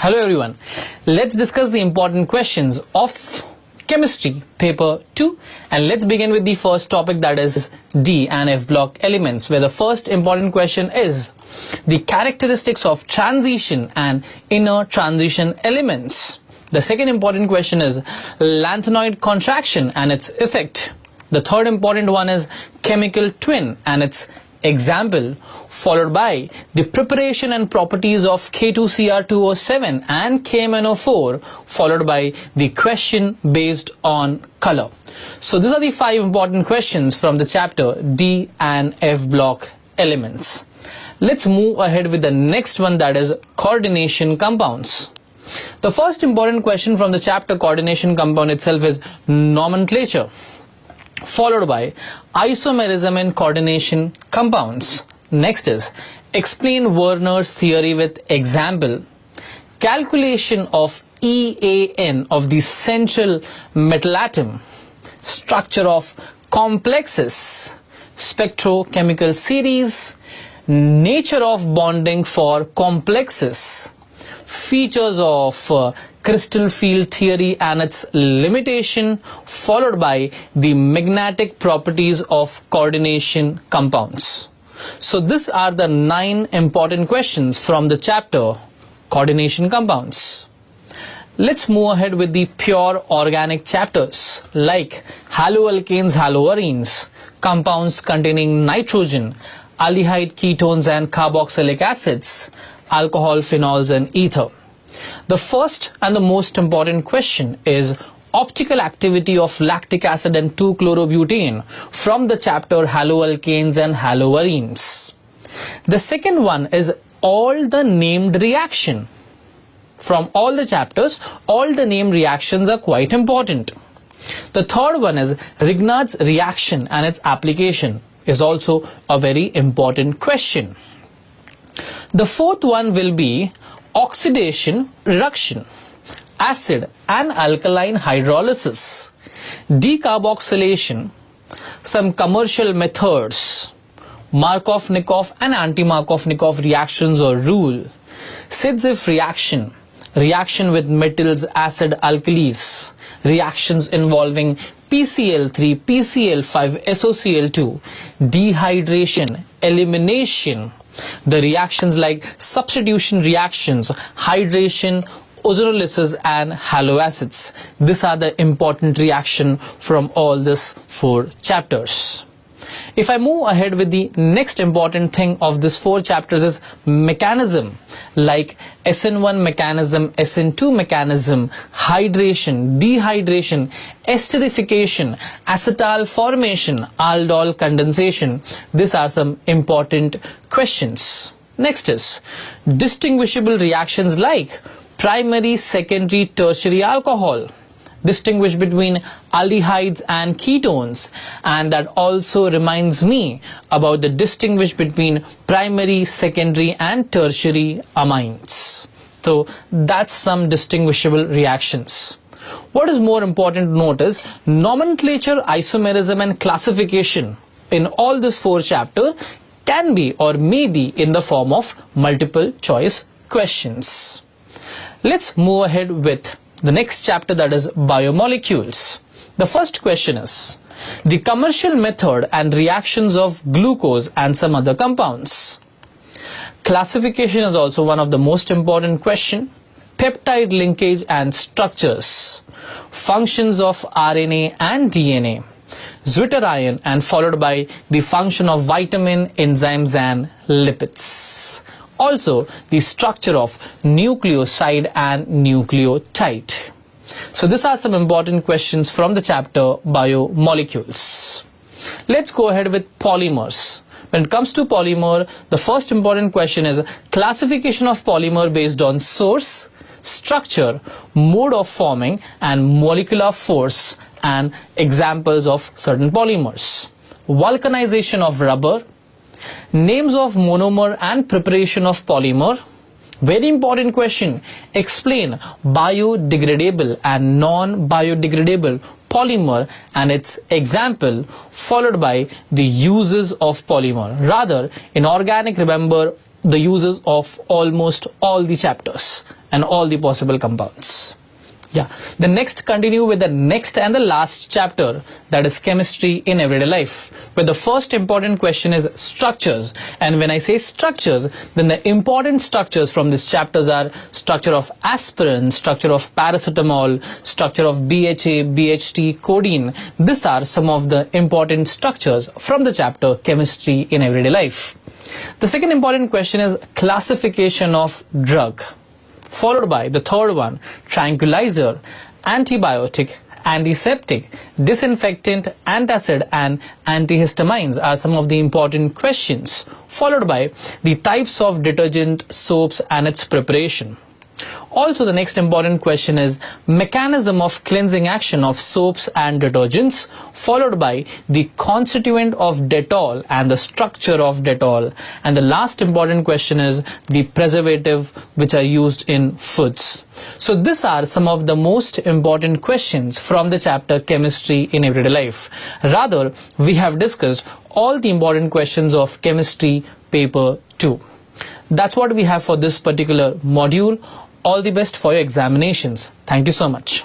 Hello everyone. Let's discuss the important questions of chemistry paper 2, and let's begin with the first topic, that is D and F block elements, where the first important question is the characteristics of transition and inner transition elements. The second important question is lanthanoid contraction and its effect. The third important one is chemical twin and its example, followed by the preparation and properties of K2Cr2O7 and KMnO4, followed by the question based on color. So these are the 5 important questions from the chapter D and F block elements. Let's move ahead with the next one, that is coordination compounds. The first important question from the chapter coordination compound itself is nomenclature, followed by isomerism in coordination compounds. Next is explain Werner's theory with example, calculation of EAN of the central metal atom, structure of complexes, spectrochemical series, nature of bonding for complexes, features of crystal field theory and its limitation, followed by the magnetic properties of coordination compounds. So these are the 9 important questions from the chapter coordination compounds. Let's move ahead with the pure organic chapters like haloalkanes, haloarenes, compounds containing nitrogen, aldehyde ketones and carboxylic acids, alcohol, phenols and ether. The first and the most important question is optical activity of lactic acid and 2-chlorobutane from the chapter haloalkanes and haloarenes. The second one is all the named reaction. From all the chapters, all the named reactions are quite important. The third one is Grignard's reaction and its application is also a very important question. The fourth one will be oxidation reduction, acid and alkaline hydrolysis, decarboxylation, some commercial methods, Markov-Nikov and anti-Markov-Nikov reactions or rule, Sidzev reaction, reaction with metals, acid, alkalis, reactions involving PCl3, PCl5, SOCl2, dehydration, elimination, the reactions like substitution reactions, hydration, ozonolysis and haloacids. These are the important reaction from all these 4 chapters. If I move ahead with the next important thing of these 4 chapters is mechanism, like SN1 mechanism, SN2 mechanism, hydration, dehydration, esterification, acetal formation, aldol condensation. These are some important questions. Next is distinguishable reactions like primary, secondary, tertiary alcohol. Distinguish between aldehydes and ketones, and that also reminds me about the distinguish between primary, secondary and tertiary amines. So that's some distinguishable reactions. What is more important to note is nomenclature, isomerism and classification in all these 4 chapters can be or may be in the form of multiple choice questions. Let's move ahead with the next chapter, that is biomolecules. The first question is the commercial method and reactions of glucose and some other compounds. Classification is also one of the most important question. Peptide linkage and structures, functions of RNA and DNA, zwitterion, and followed by the function of vitamin, enzymes and lipids. Also the structure of nucleoside and nucleotide. So these are some important questions from the chapter biomolecules. Let's go ahead with polymers. When it comes to polymer, the first important question is classification of polymer based on source, structure, mode of forming and molecular force and examples of certain polymers. Vulcanization of rubber, names of monomer and preparation of polymer. Very important question. Explain biodegradable and non-biodegradable polymer and its example, followed by the uses of polymer. Rather, in organic, remember the uses of almost all the chapters. and all the possible compounds. Yeah. The next continue with the next and the last chapter, that is chemistry in everyday life, where the first important question is structures. And when I say structures, then the important structures from these chapters are structure of aspirin, structure of paracetamol, structure of BHA, BHT, codeine. These are some of the important structures from the chapter chemistry in everyday life. The second important question is classification of drug, followed by the third one, tranquilizer, antibiotic, antiseptic, disinfectant, antacid, and antihistamines are some of the important questions, followed by the types of detergent, soaps, and its preparation. Also, the next important question is mechanism of cleansing action of soaps and detergents, followed by the constituent of Dettol and the structure of Dettol. And the last important question is the preservative which are used in foods. So these are some of the most important questions from the chapter chemistry in everyday life. Rather, we have discussed all the important questions of chemistry paper 2. That's what we have for this particular module. All the best for your examinations. Thank you so much.